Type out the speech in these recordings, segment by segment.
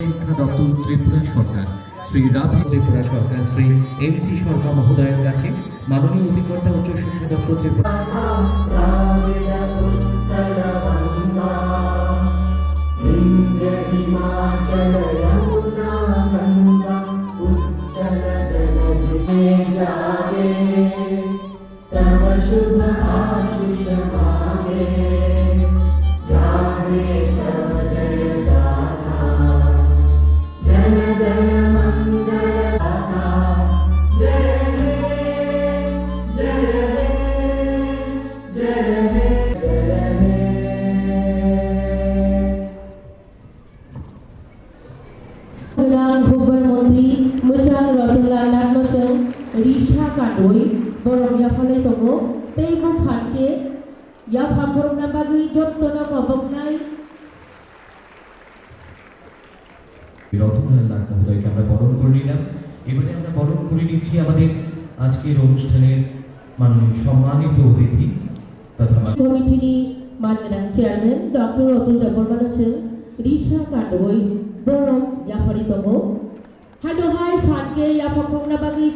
শিক্ষা দপ্তর ত্রিপুরা সরকার শ্রী রাভি ত্রিপুরা সরকার শ্রী এমসি শর্মা মহোদয়ের কাছে মাননীয় অধিকর্তা উচ্চ শিক্ষা দপ্তর Tripura Gubernuri Mucang Rotulan Noseng Risha Kadoi Borong Yafale Togo Teibu Fanke Yafakur Nabagi Jotona Koboknai Ratanlal Nath মহোদয়কে আমরা বরণ করে নিলাম। এবারে আমরা বরণ করে নিচ্ছি আমাদের আজকের অনুষ্ঠানের মাননীয় সম্মানিত অতিথি তথা কমিটিনি মাননীয় চেয়ারম্যান ডক্টর অতুল দেববর্মা সিং রিসা কাডোই বরং ইয়াফারি তগো হাইডো হাই ফানকে ইয়াফাকুং নাবাগি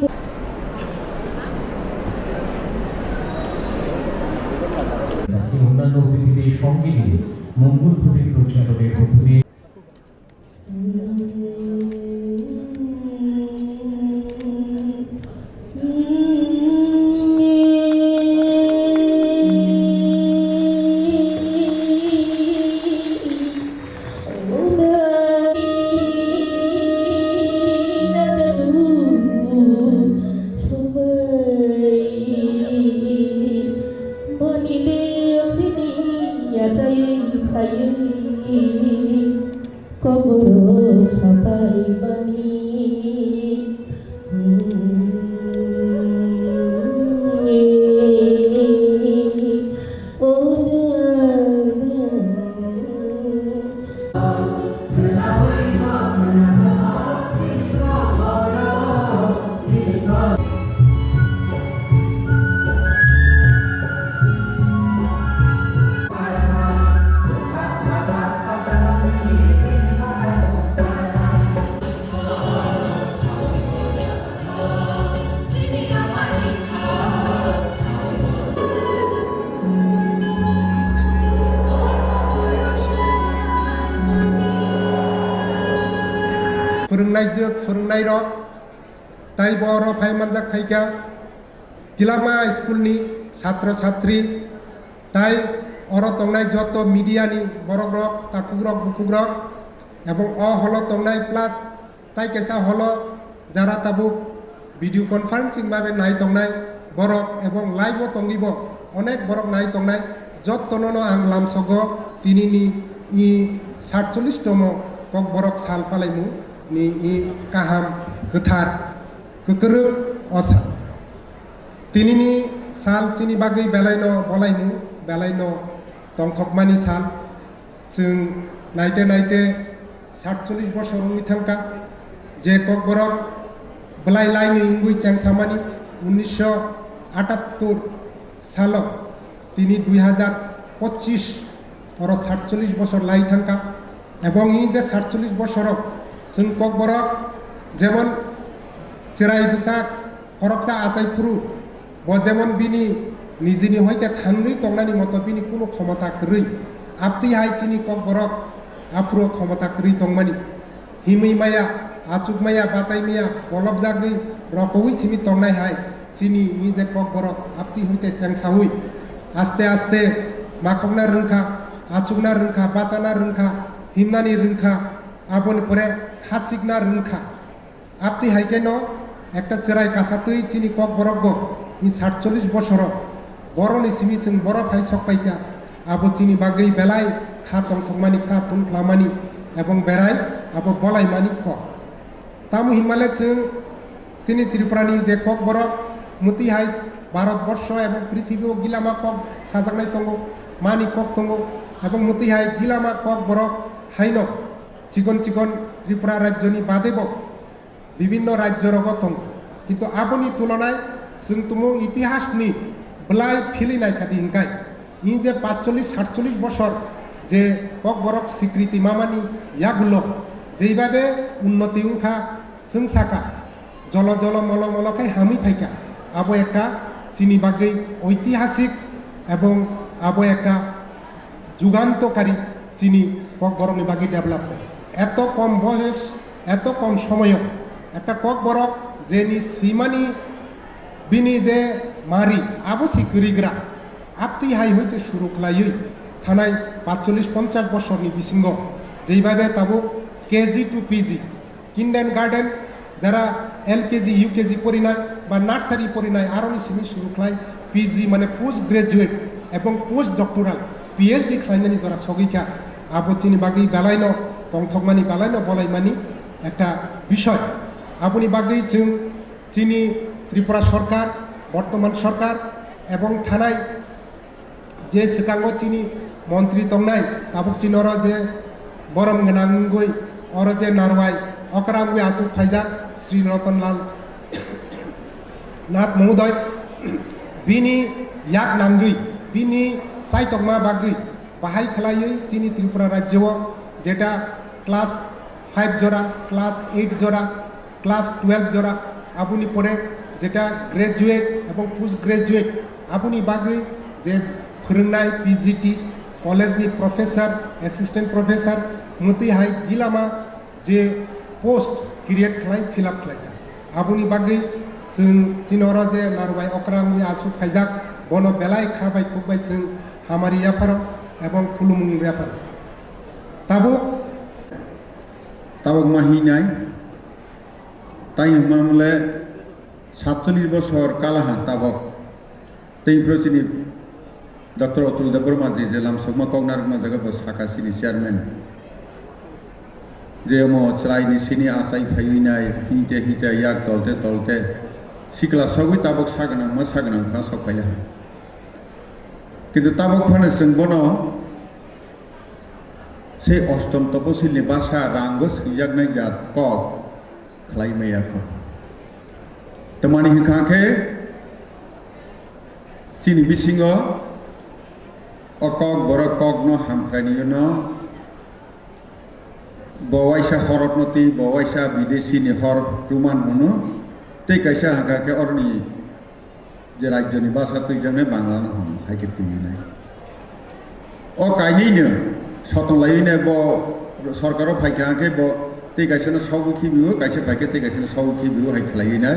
আজকে অন্যান্য অতিথিদের সঙ্গে নিয়ে মঙ্গল প্রদীপ প্রজ্বালনের মধ্য দিয়ে Kogoro sapai bani फोरोंनाय रक ताई बर फाइ मानजाक फाइका गिलामा स्कुलनि छात्र छात्री ताई अर तंनाय जत मीडियानि बरक रक ताकुग्रक बुकुग्रक एवं अ हल तंनाय प्लस ताई केसा हल जारा ताबु भिडियो कन्फारेंसिंग भाबे नाय तंनाय बरक एवं लाइव तंगिब अनेक बरक नाय तंनाय जतननो आं लामसगो तिनिनि इ 47 तम कक बरक साल पालायमु ni i kaham ketar kekere osa tini ni sal chini bagai belaino bolainu belaino tongthokmani sal जों नायते 47 বছর उननि थांका जे ककबरक बलाय लाइनि इंगुइ चेंसामानि 1978 साल তিনি 2025 और 47 বছর লাই थांका এবং ই যে 47 বছরক जों ककबरक जेमन चिराय बिसाक खरकसा आसायफुरु ब जेमन बिनि निजिनि हयते थांगै तंनानि मत बिनि कुनु क्षमता करै आपति हाय चिनि ककबरक आफुरो क्षमता करै तंमानि हिमै माया आचुक माया बाचाय माया बलब जागै रकौइ सिमि तंनाय हाय चिनि इ जे ककबरक आपति हयते चेंसाहुइ आस्ते आस्ते माखकना रोंखा आचुकना रोंखा बाचाना रोंखा हिमनानि रोंखा आबन परे खासिकना रोंखा आपति हाइकेन एकटा चेराय कासातै चिनि ककबरक इ 47 बছর बरनि सिमि जों बर फाइ सकपाइका आबो चिनि बागै बेलाय खा तंथंमानि खा तुनफ्लामानि एवं बेराय आबो बलायमानि क तामु हिमालय जों तिनि त्रिपुरानि जे ककबरक मुति हाय भारतवर्ष एवं पृथ्वीयाव गिलामा कक साजाकनाय दंगो मानि कक दंगो एवं मुति हाय गिलामा ककबरक हायनो चिकन चिकन त्रिपुरा राज्यनि बादेब विभिन्न राज्य रगत दं किन्तु आबोनि तुलनाय जों तुमु इतिहासनि बलाय फिलिनाय खादि हिंखाय इ जे 45-47 বছর যে ককবরক স্বীকৃতি মামানি ইয়াগুলো যেইভাবে উন্নতি উংখা जों साका जल जल मल मलखाय हामी फाइका आबो एकटा चिनी बागै ऐतिहासिक एवं आबो एकटा जुगान्तकारी चिनी ककबरकनि बागै डेभेलपमेंट एत कम बयस एत कम समय एकटा ककबरक जेनि सीमानि बिनि जे मारि आबो सिकिरिग्रा आपति हाय हইতে शुरू खालायै थानाय 45-50 बছरनि बिसिंग जेइभाबे ताबो केजी टू पिजी किन्डारगार्टेन যারা एलकेजी इउकेजी পড়িনায় বা নার্সারি পড়িনায় আরো নিসিমি শুরু খায় পিজি মানে পোস্ট গ্রাজুয়েট এবং পোস্ট ডক্টরাল পিএইচডি খাইনানি যারা সগিকা আবচিনি বাগি বেলাইনো তংথকমানি বেলাইনো বলাইমানি একটা বিষয় আপনি বাগি जों চিনি ত্রিপুরা সরকার বর্তমান সরকার এবং থানায় যে সিকাঙ্গ চিনি মন্ত্রী তংনাই তাবুক চিনর যে বরম গনাঙ্গই অর যে নারওয়াই অকরাঙ্গুই আচু ফাইজাক श्री रतनलाल नाथ महोदय बिनी याक नांगै बिनी साइतकमा बागै बाहाय खालायै चिनी त्रिपुरा राज्य जेटा क्लास 5 जरा क्लास 8 जरा क्लास 12 जरा आबुनि परे जेटा ग्रेजुएट एवं पोस्ट ग्रेजुएट आबुनि बागै जे फोरोंनाय पीजीटी कलेजनि प्रोफेसर एसिस्टेंट प्रोफेसर मति हाय गिलामा जे पोस्ट क्रिएट खालाय फिलआप खालायगा आबुनि बागै जों चिनर जे नारबाय अक्रांगुइ आसु फाइजाक बन बेलाय खाबाय खुबाय जों हामारि याफार एवं खुलुमुं याफार ताबुक माहिनाय ताई मामले 47 বছর कालाहा ताबुक तैफ्रसिनि डॉक्टर अतुल देबबर्मा जी जे लामसकमा कगनारमा जगह साकासिनि चेयरमैन जे मो चराइनि सिनि आसाई फाइनाय हिते हिते याक तलते तलते सिकला सगुइ ताबुक सागना मा सागना खा सकफाइला किन्तु ताबुक फानो जों बनो से अष्टम तपसिलनि भाषा रांगो सैजागनाय जात कक खालायमायाखौ तमानि हिखाखे चिनि बिसिङो अकक बर कक न हामख्रानियो बवाइसा हरतनती बवाइसा विदेशी हर रुमान होनो ते कैसा हागा के अरनी जे राज्यनि भाषा तैजाने बांग्ला न हम हाइके पिनाय ओ काइनिनो सतलायने ब सरकार फाइका के ब ते कैसेनो सौखि बिउ कैसे फाइके ते कैसेनो सौखि बिउ हाइ खलायना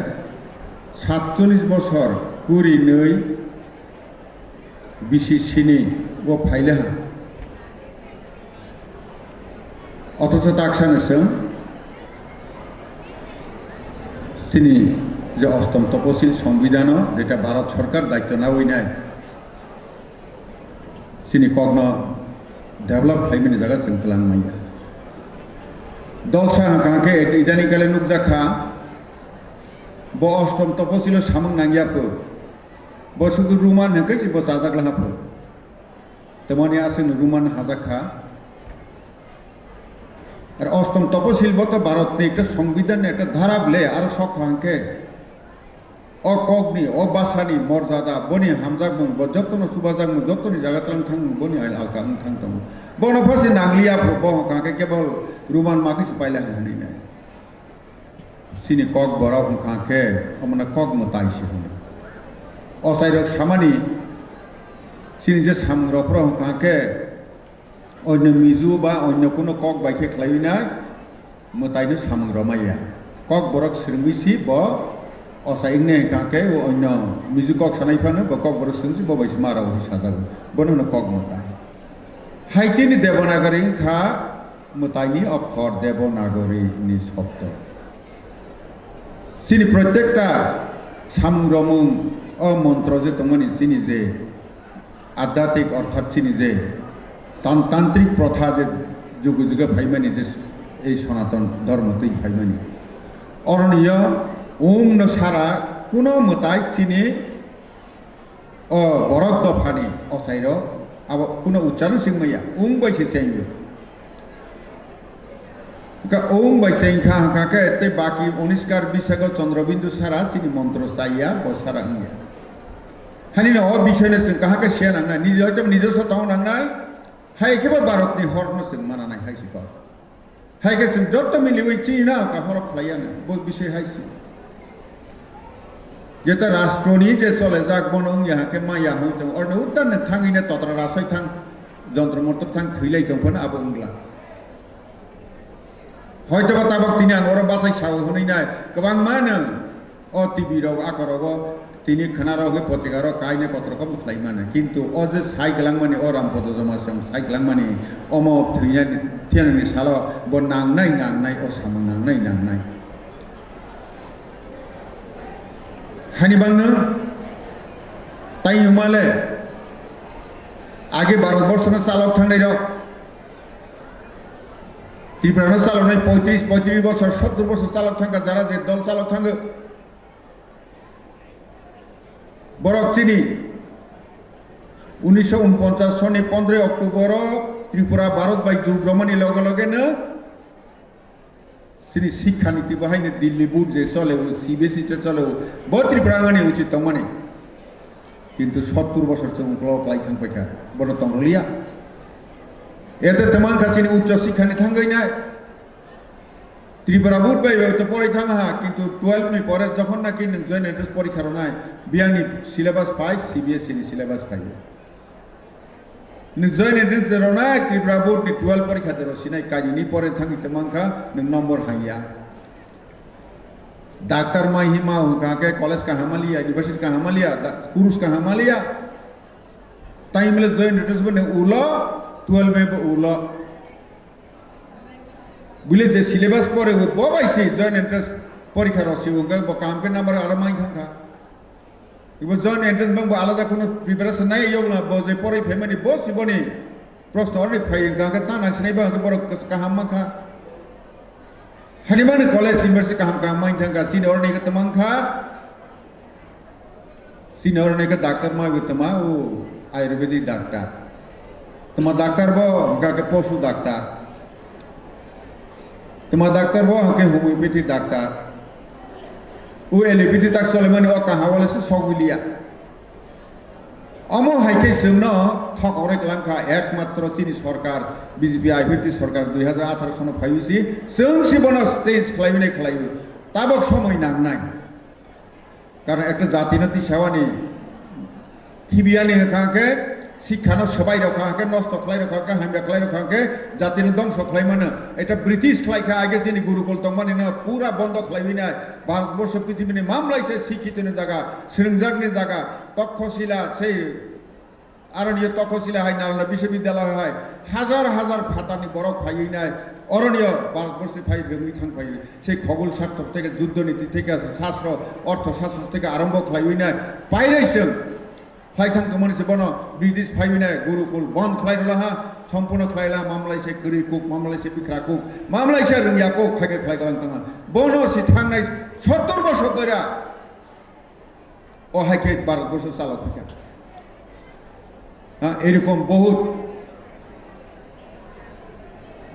47 বছর 22 बिसिसिनि व फाइला অথচ তাকসানেসং চিনি যে অষ্টম তপশিল সংবিধান যেটা ভারত সরকার দায়িত্ব না হইনায় চিনি কগ্ন डेभलप खालामनाय जागा जों तलान माइया दलसा हांकाके इदानीकाले नुकजाखा ब अष्टम तपसिल सामं नांगियाफो ब शुधु रुमान हकैसि ब जाजाग्लाहाफो तमानि आसिन रुमान हाजाखा और अष्टम तपसिल बत भारत ने एक संविधान एक धारा बले और शक हांके अकगनि अबासानि मर्यादा बनि हामजागमुं ब जतन सुबाजागमुं जतनि जागातलां थां बनि आलका थां थां बन फारसे नांगलिया ब हांके केवल रुमान माखिस पाइला हानिना सिनि कक बरा हांके अमना कक मताइसि होनो असाइरक सामानि सिनि जे सामग्रफ्र हांके अन्य मिजु बा अन्य कोनो कक बाइके खालायनाय मताइनो सामग्रमाया कक बरक सिरमिसि ब असाइने काके अन्य मिजु कक सानायफानो ब कक बरक सिरमिसि ब बाइस माराव हिसाजागो बननो कक मताइ हाइतिनि देवनागरी खा मताइनि अक्षर देवनागरीनि शब्द सिनि प्रत्येकटा सामग्रमुं अमन्त्र जे तमनि सिनि जे आध्यात्मिक अर्थात सिनि जे तांत्रिक प्रथा जे जुग जुग फाइमानि जे ए सनातन धर्म तै फाइमानि अरण्य ओम न सारा कुनो मताय चिनि बरक दफानि असाइर अब कुनो उच्चारण सिंहमैया ओम बैसे चाहिए का ओम बैसे खा हाके ते बाकी अनिष्कार बिसाग चंद्रबिंदु सारा चिनि मंत्र साइया ब सारा अंगे हानिनो अ बिसयने जों काहाके सिया नांना निजम निजस ताव नांनाय हाय केबा भारतनि हरनो जों मानानाय हायसिक हाइके जों जत मिलिवै चीना का हरफ खालायानो बहुत विषय हाइसि जेता राष्ट्रनि जे चले जाक बनों याके माया होइतं और उद्दान थांगिने तत्र रासय थां যন্ত্র মন্ত্র থাং থইলাই দंफोन आबो उंगला হয়তোবা তাবাক তিনি আঙর বাসাই সাও হই নাই गोबां मानो अ টিভি রাও আকরাও তিনি খানারাও পত্রিকারাও কাইনে পত্রকম খাই মানে কিন্তু অ যে সাইগলাং মানে অ রামপদ জমাসম সাইগলাং মানে অম থইনা থিয়ানি সালো ব নাংনাই অ সামং নাংনাই হানি বাংনো তাই হুমালে आगे भारतवर्ष में चालक थांनाय रक त्रिपुरा चालक 35 बছর 70 বছর चालक थांगा जरा जे दल चालक थांगो बरक चिनी 1949 सननि 15 अक्टोबर त्रिपुरा भारत बाय जुग्रमानि लगे लगेनो सिनि शिक्षा नीति बाहायनो दिल्ली बोर्ड जे चले सीबीएसई जे चले ब त्रिपुरा माने उचित माने কিন্তু 70 বছর চংক্লক লাইথাং পাইখা বড় তংলিয়া এতে তেমান কাছিনি উচ্চ শিক্ষানি থাঙ্গই নাই ত্রিপুরা বোর্ড পাইবে তো পড়াই থাঙা কিন্তু 12 নি পরে যখন নাকি জয়েন্ট এন্ট্রান্স পরীক্ষার নাই বিয়ানি সিলেবাস পাই সিবিএসই নি সিলেবাস পাইবে নি জয়েন্ট এন্ট্রান্স এর না ত্রিপুরা বোর্ড নি 12 পরীক্ষা দেরো সিনাই কাজিনি পরে থাঙ্গি তেমানখা নি নম্বর হাইয়া डॉक्टर माही माँ कहाँ के कॉलेज का हमालिया यूनिवर्सिटी का हमालिया कुरुस का हमालिया टाइम ले जॉइन एंट्रेंस बने उला 12 में उला बुले जे सिलेबस परे वो बाबाई से जॉइन एंट्रेंस परीक्षा रखी उनका वो काम के नंबर आला माही खां वो जॉइन एंट्रेंस बंग वो आलादा कोनो प्रिपरेशन नहीं योग ना वो जे परे फैमिली बहुत सी बनी प्रश्न और नहीं फाइ कहाँ के ताना नहीं बंग के बरो कहाँ माँ खा हनीमान कॉलेज यूनिवर्सिटी कहाँ माइन थांगा चीन और नहीं का तमांखा चीन और नहीं का डॉक्टर माँ भी तमा वो आयुर्वेदिक डॉक्टर तमा डॉक्टर बो का के पशु डॉक्टर तमा डॉक्टर बो के होम्योपैथी डॉक्टर वो एलोपैथी तक सोलेमानी और कहाँ वाले से सौगुलिया अमो हाइके जोंनो थक अरे कलांखा एकमात्र चीनी सरकार बीजेपी आईपीटी सरकार 2018 सन फाइसी जों सिबनो चेंज खालायनाय खालायो ताबक समय नांनाय कारण एक जातिनति सेवानि टिबियानि काके शिक्षानो सबाय रखाके नष्ट खालाय रखाके हामबा खालाय रखाके जातिनि दंश खालायमानो एटा ब्रिटिश खालायखा आगे जोंनि गुरुकुल दंमानिनो पूरा बन्द खालायबिनाय भारतवर्ष पृथ्वीनि मामलायसे शिक्षितनि जागा सोलोंजागनि जागा तक्षशिला से आरण्य तक्षशिला हाय नालन्दा विश्वविद्यालय हाय हाजार हाजार फातानि बरफ फायैनाय अरण्य भारतवर्षे फाय रोङै थांफायो से खगोल शास्त्र থেকে যুদ্ধ নীতি থেকে শাস্ত্র অর্থশাস্ত্র থেকে আরম্ভ খালাयनाय पाइरायजों फाइथां कमानिसे बनो ब्रिटिश फायबिनाय गुरुकुल बन्द खालायला सम्पूर्ण खालायला मामलायसे करि कुक मामलायसे बिख्रा कुक मामलायसे रोंगिया कुक फायगे खालायगलां थाङा बनो सि थांनाय 70 বছর ধরে ও হাইকে ভারতবর্ষ চালক ফিকা হ্যাঁ এরকম বহুত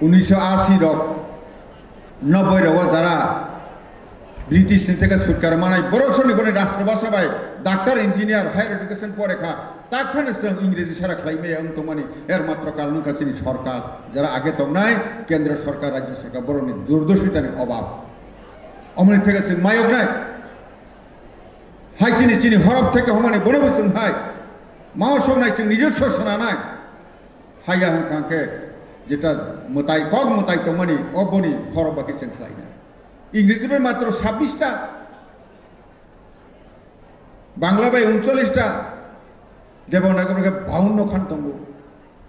1980 রক 90 রক যারা ব্রিটিশ থেকে ছুটকার মানায় বড়সনি বনে রাষ্ট্রভাষা বাই ডাক্তার ইঞ্জিনিয়ার হায়ার এডুকেশন পড়েখা তাখানে जों इंग्रेजी सारा खालायमे तो माने एर मात्र कारण काछिनि सरकार যারা আগে তো নাই কেন্দ্র সরকার রাজ্য সরকার বড়নি দুর্দশিতানি অভাব অমনি থেকে जों মায়ক নাই हाइकिनि चिनि हरफ থেকে हमाने बनबोसों हाय मावसों নাই जों নিজস্ব সোনা নাই हाया हांखांके जेटा मताय कग मताय तो माने अबनि हरफ बाकी जों खालायना इंग्रेजी में मात्र 26टा बांग्ला में 39टा देवनागरी 52 खान दंग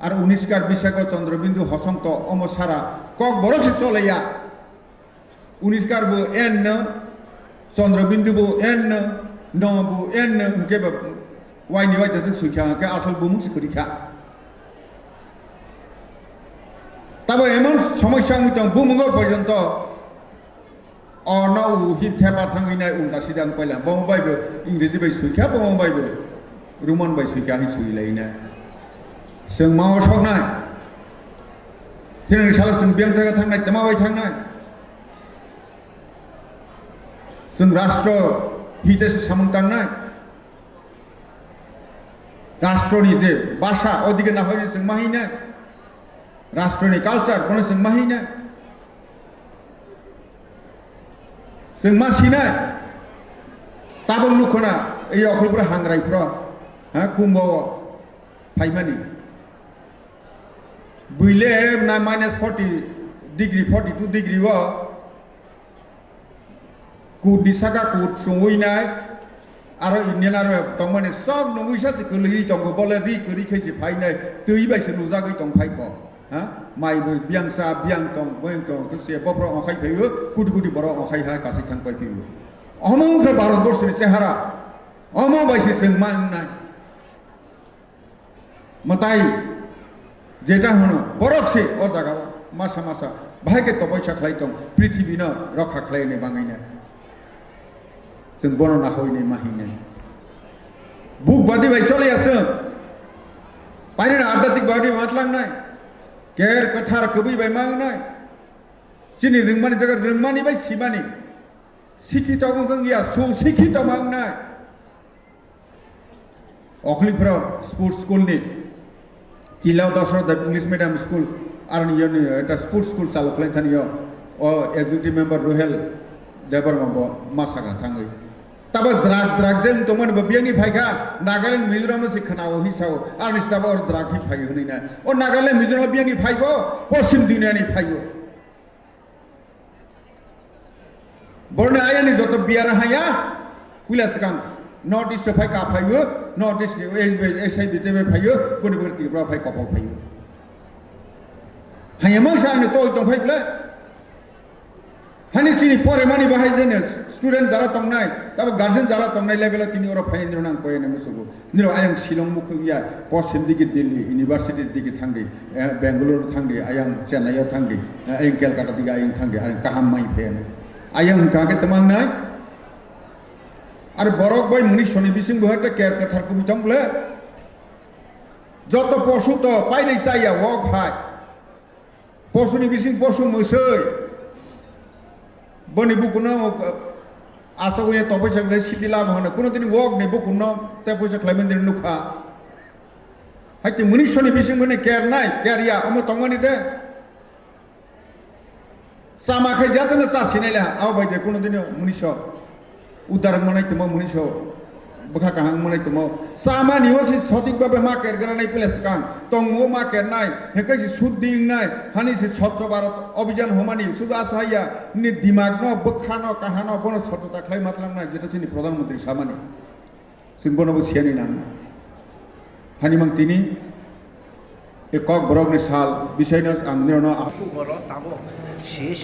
और 19 कार विशाख चंद्रबिंदु हसंत अमसारा कक बरस चलैया 19 कार बो एन चंद्रबिंदु बो एन न बो एन के वाइनि वाइ दजों सुखा के आसल बो मुस करिखा तब एमन समस्या हइतं बुमुंग पर्यन्त अना हिप थेपा थांगैनाय उल्टा सिदा पाइला बमबायबो इंग्रेजी बाय सुखा बमबायबो रुमान बाय सुखा हि सुइलायना जों माव सकनाय थिन साला जों बेंक थाखा थांनाय तमाबाय थांनाय जों राष्ट्र हितेसे सामंतांनाय राष्ट्रनि जे भाषा अधिक नाहैनो जों माहिनाय राष्ट्रनि कालचार बनो जों माहिनाय जों मानसिनाय ताबो लुखना এই অখলপুরা হাংরাইফ্র হ্যাঁ কুম্ভ ফাইমানি বুইলে না -40 ডিগ্রি 42 ডিগ্রি ও কুডি সাকা কুড সঙ্গইনাই আর ইন্ডিয়ান আর তংমানে সব নঙ্গুইসাসি কলই তংগো বলে রি করি খাইছে ফাইনাই তৈ বাইছে নুজাগৈ তং ফাইক হ্যাঁ মাই বিয়াংসা বিয়াং তং বয়ং তং কসে বব্র অখাই ফাইयो কুডি কুডি বড় অখাই হাই কাসি থাং পাই ফাইयो অমংখ ভারতবর্ষের চেহারা অম বাইছে जों মাংনাই মতাই যেটা হনো বরকসে ও জায়গা মাসা মাসা ভাইকে তপস্যা খাই তং পৃথিবী ন রক্ষা খাইনে বাঙাইনা जों বর্ণনা হইনে মাহিনে বুক বাদি ভাই চলে আছে পাইনে আধ্যাত্মিক বাদি মাতলাংনাই কের কথার কবি ভাই মাংনাই সিনি রংমানি জায়গা রংমানি ভাই সিমানি শিক্ষিত গঙ্গিয়া সুশিক্ষিত মাংনাই অখলিফ্রা স্পোর্টস স্কুলনি কিলাও দশরথ ইংলিশ মিডিয়াম স্কুল আর নিয়নি এটা স্পোর্টস স্কুল চালু খাইথানিও ও এক্সিকিউটিভ মেম্বার রুহেল দেবর মাসাगा थाङै ताबो द्राग जों तमन बियांनि फाइखा नागालेण्ड मिजोराम से खनाव हिसाव आर निस्ताबो और द्राग हि फाइ होनिना ओ नागालेण्ड मिजोराम बियांनि फाइबो पश्चिम दुनियानि फाइबो बरने आयानि जत बियार हाया पुलासगां नॉर्थ ईस्ट फाइ का फाइयो नॉर्थ ईस्ट एसआई बितेबे फाइयो बनिबर्ति ब्रा फाइ कपल फाइयो हाया मसाने तो फाइब्ला हानि सिनि परे मानि बाहाय जेने स्टुडेंट जारा तंगनाय तब गार्जियन जारा तंगनाय लेभेल तिनि ओरा फाइन निरनां पयने मुसुगु निरो आयं शिलं मुखिया पश्चिम दिगे दिल्ली इउनिभार्सिटी दिगे थांदि बेंगलुरु थांदि आयं चेन्नाइयाव थांदि आयं कलकाता दिगे आयं थांदि आरो काहाम माइ फेने आयं कागे तमांनाय आरो बरक बाय मुनिसनि बिसिं बहते केर कथार को बिथंब्ले जत पशु तो पाइनै जाया वक हाय पशुनि बिसिं पशु मोसै बनि बुकुनो आसगोने तपैसा गले सिति लाभ होनो कोनो दिन वक ने बुकुनो तपैसा खलायमन दिन नुखा हाइते मुनिसनि बिसिं बने केर नाय केरिया अम तंगनि दे सामाखै जातने सासिनायला आव बायदे कोनो दिन मुनिस उदार मनाय तम मुनिस बखा काहां मनाय तम सामा निवसि सटिक भाबे मा केरगनाय पुलिसकां तंगो मा केरनाय हेकैसि सुद्दिं नाय हानि से स्वच्छ भारत अभियान हमानि सुदा साया नि दिमाग न बखानो काहानो बनो स्वच्छता खलाय मातलांनाय जेटा जोंनि प्रधानमन्त्री सामानि जों बनबो सियानि नां हानि मां तिनि एक कक बरगनि साल बिसायनो आं नेरनो बर ताबो शेष